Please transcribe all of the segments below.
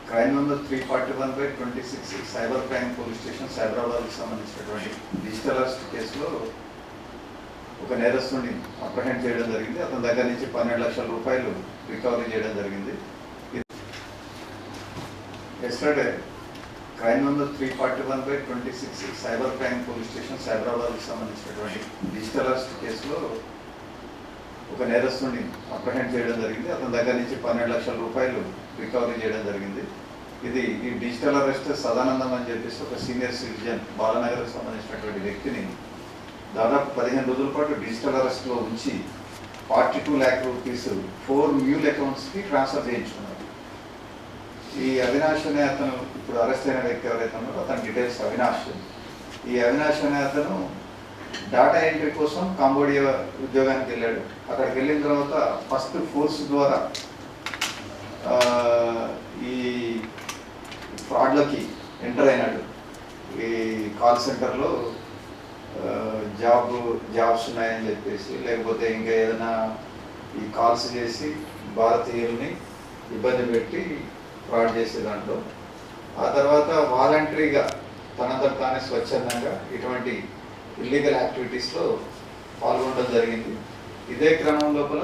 Crime number 341/26 cyber crime police station సైబరాబాద్కి సంబంధించినటువంటి digital arrest కేసులో ఒక నేరస్తుని అప్రహెండ్ చేయడం జరిగింది. అతని దగ్గర నుంచి 12 లక్షల రూపాయలు రికవరీ చేయడం జరిగింది. Yesterday crime number 341/26 cyber crime police station సైబరాబాద్కి సంబంధించినటువంటి డిజిటల్ అరెస్ట్ కేసులో ఒక నేరస్తుని అప్రహెండ్ చేయడం జరిగింది. అతని దగ్గర నుంచి 12 లక్షల రూపాయలు రికవరీ చేయడం జరిగింది. ఈ డిజిటల్ అరెస్ట్ సదానందం అని చెప్పేసి ఒక సీనియర్ సిటిజన్ బాలనగర్కి సంబంధించినటువంటి వ్యక్తిని దాదాపు 15 రోజుల పాటు డిజిటల్ అరెస్ట్లో ఉంచి 42 lakh రూపీస్ 4 మ్యూల్ అకౌంట్స్కి ట్రాన్స్ఫర్ చేయించుకున్నారు. ఈ అవినాష్ అనే అతను ఇప్పుడు అరెస్ట్ అయిన వ్యక్తి ఎవరైతే ఉన్నారో అతని డీటెయిల్స్ అవినాష్. ఈ అవినాష్ అనే అతను డాటా ఎంట్రీ కోసం కాంబోడియా ఉద్యోగానికి వెళ్ళాడు. అక్కడికి వెళ్ళిన తర్వాత ఫస్ట్ ఫోర్స్ ద్వారా ఈ ఫ్రాడ్లోకి ఎంటర్ అయినాడు. ఈ కాల్ సెంటర్లో జాబ్స్ ఉన్నాయని చెప్పేసి, లేకపోతే ఇంకా ఏదైనా ఈ కాల్స్ చేసి భారతీయుల్ని ఇబ్బంది పెట్టి ఫ్రాడ్ చేసే దాంట్లో ఆ తర్వాత వాలంటరీగా తనంతట తానే స్వచ్ఛందంగా ఇటువంటి ఇల్లీగల్ యాక్టివిటీస్లో పాల్గొనడం జరిగింది. ఇదే క్రమం లోపల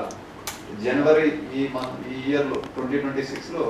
జనవరి ఈ ఇయర్లో 2026లో